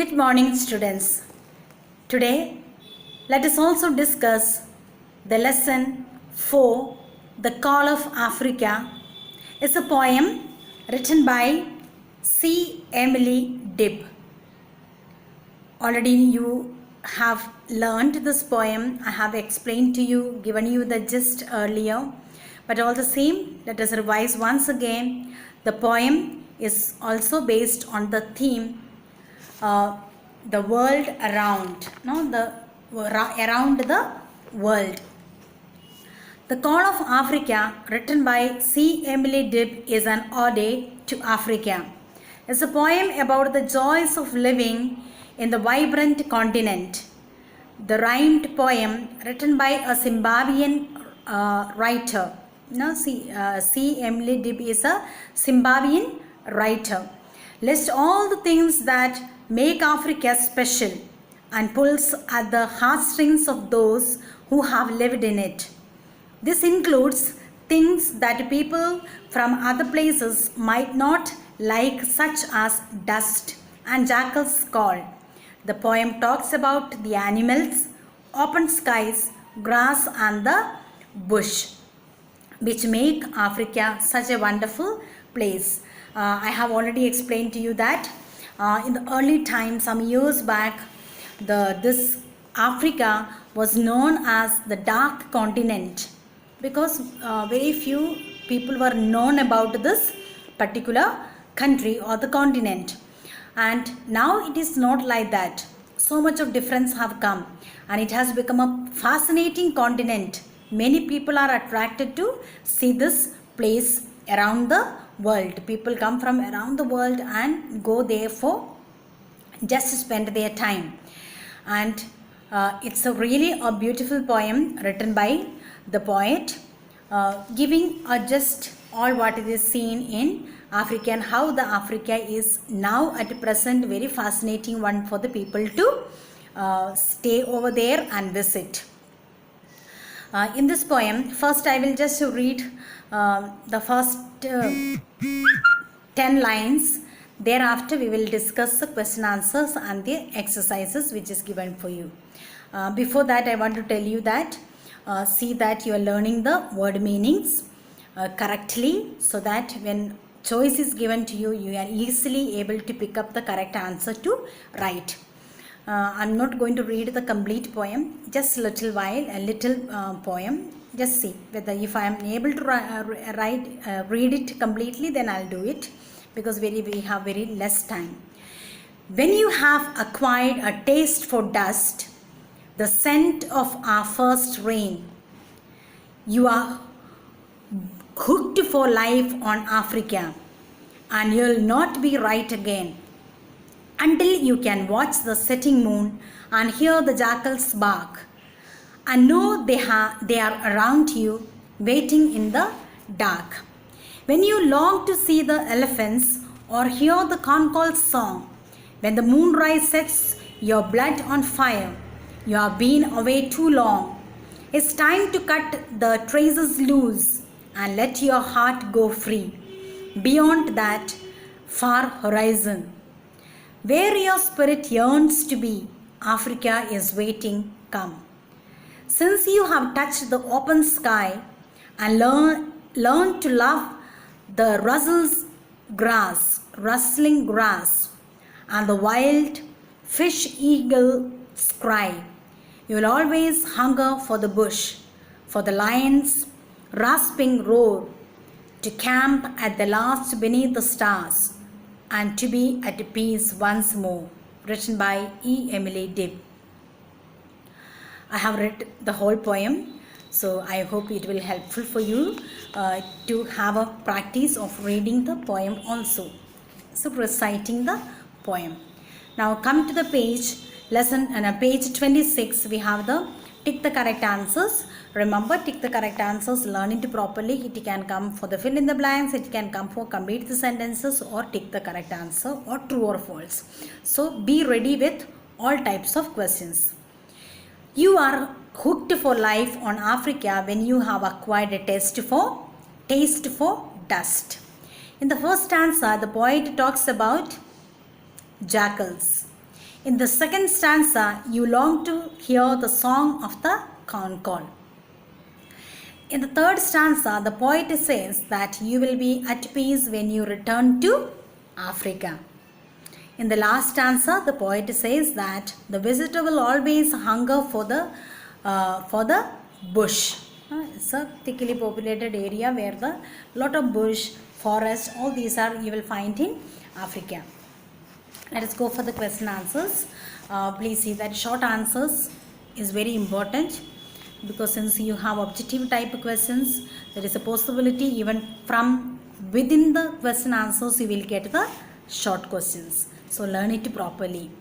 Good morning, students. Today, let us also discuss the lesson 4, The Call of Africa. It's a poem written by C. Emily Dibb. Already you have learned this poem. I have explained to you, given you the gist earlier. But all the same, let us revise once again. The poem is also based on the theme the world around, around the world. The Call of Africa, written by C. Emily Dibb, is an ode to Africa. It's a poem about the joys of living in the vibrant continent. The rhymed poem, written by a Zimbabwean writer. C. Emily Dibb is a Zimbabwean writer. Lists all the things that make Africa special and pulls at the heartstrings of those who have lived in it. This includes things that people from other places might not like, such as dust and jackal's call. The poem talks about the animals, open skies, grass and the bush, which make Africa such a wonderful place. I have already explained to you that in the early times, some years back, this Africa was known as the dark continent because very few people were known about this particular country or the continent. And now it is not like that. So much of difference have come and it has become a fascinating continent. Many people are attracted to see this place around the world. People come from around the world and go there for just to spend their time. And it's really a beautiful poem written by the poet, giving just all what it is seen in Africa and how the Africa is now at present very fascinating one for the people to stay over there and visit. In this poem, first I will just read the first 10 lines. Thereafter we will discuss the question answers and the exercises which is given for you. Before that, I want to tell you that see that you are learning the word meanings correctly, so that when choice is given to you, you are easily able to pick up the correct answer to write. I'm not going to read the complete poem, just a little poem. Just see whether if I am able to read it completely, then I'll do it, because we have very less time. When you have acquired a taste for dust, the scent of our first rain, you are hooked for life on Africa, and you'll not be right again until you can watch the setting moon and hear the jackals bark and know they are around you, waiting in the dark. When you long to see the elephants or hear the conch's song, when the moonrise sets your blood on fire, you have been away too long. It's time to cut the traces loose and let your heart go free beyond that far horizon. Where your spirit yearns to be, Africa is waiting. Come. Since you have touched the open sky and learned to love the rustling grass and the wild fish eagle's cry, you will always hunger for the bush, for the lion's rasping roar, to camp at the last beneath the stars, and to be at peace once more. Written by E. Emily Dibb. I have read the whole poem, so I hope it will be helpful for you to have a practice of reading the poem also. So reciting the poem. Now come to the page, page 26, we have the tick the correct answers. Remember, tick the correct answers, learn it properly. It can come for the fill in the blanks, it can come for complete the sentences, or tick the correct answer, or true or false. So be ready with all types of questions. You are hooked for life on Africa when you have acquired a taste for dust. In the first stanza, the poet talks about jackals. In the second stanza, you long to hear the song of the corn. In the third stanza, the poet says that you will be at peace when you return to Africa. In the last stanza, the poet says that the visitor will always hunger for the bush. It's a thickly populated area where the lot of bush, forest, all these are you will find in Africa. Let us go for the question answers. Please see that short answers is very important, because since you have objective type questions, there is a possibility even from within the question answers you will get the short questions. So learn it properly.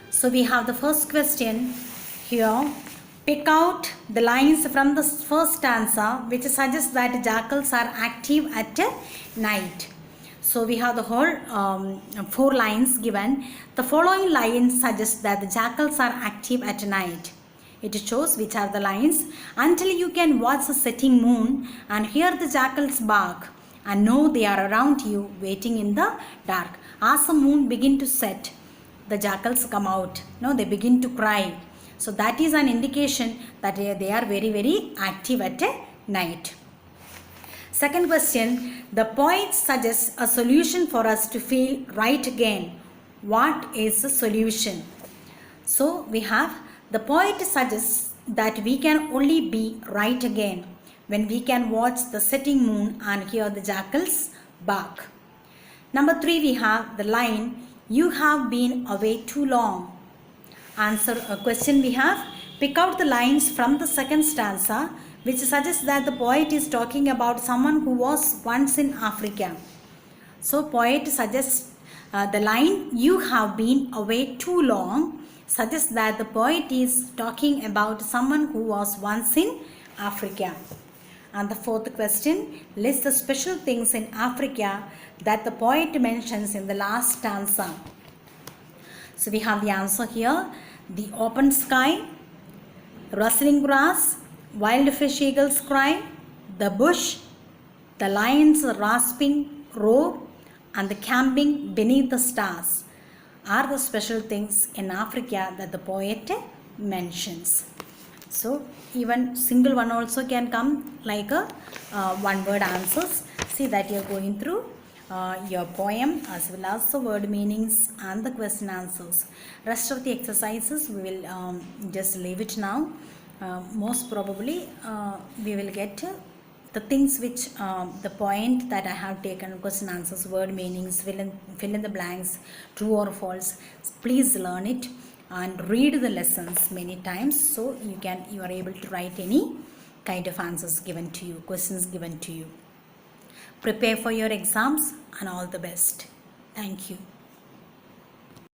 So we have the first question here. Pick out the lines from the first stanza which suggests that jackals are active at night. So we have the whole 4 lines given. The following lines suggest that the jackals are active at night. It shows which are the lines. Until you can watch the setting moon and hear the jackals bark and know they are around you waiting in the dark. As the moon begin to set, the jackals come out. No, they begin to cry. So that is an indication that they are very, very active at night. Second question, the poet suggests a solution for us to feel right again. What is the solution? So we have the poet suggests that we can only be right again when we can watch the setting moon and hear the jackals bark. Number 3, we have the line, you have been away too long. Answer a question we have, pick out the lines from the second stanza which suggests that the poet is talking about someone who was once in Africa. So poet suggests the line, you have been away too long, suggests that the poet is talking about someone who was once in Africa. And the fourth question, list the special things in Africa that the poet mentions in the last stanza. So we have the answer here, the open sky, rustling grass, wild fish eagles cry, the bush, the lion's rasping roar, and the camping beneath the stars are the special things in Africa that the poet mentions. So even single one also can come like a one word answers. See that you are going through your poem as well as the word meanings and the question answers. Rest of the exercises we will just leave it now. Most probably we will get the things which the point that I have taken, question answers, word meanings, fill in the blanks, true or false. Please learn it and read the lessons many times so you are able to write any kind of answers given to you, questions given to you. Prepare for your exams and all the best. Thank you.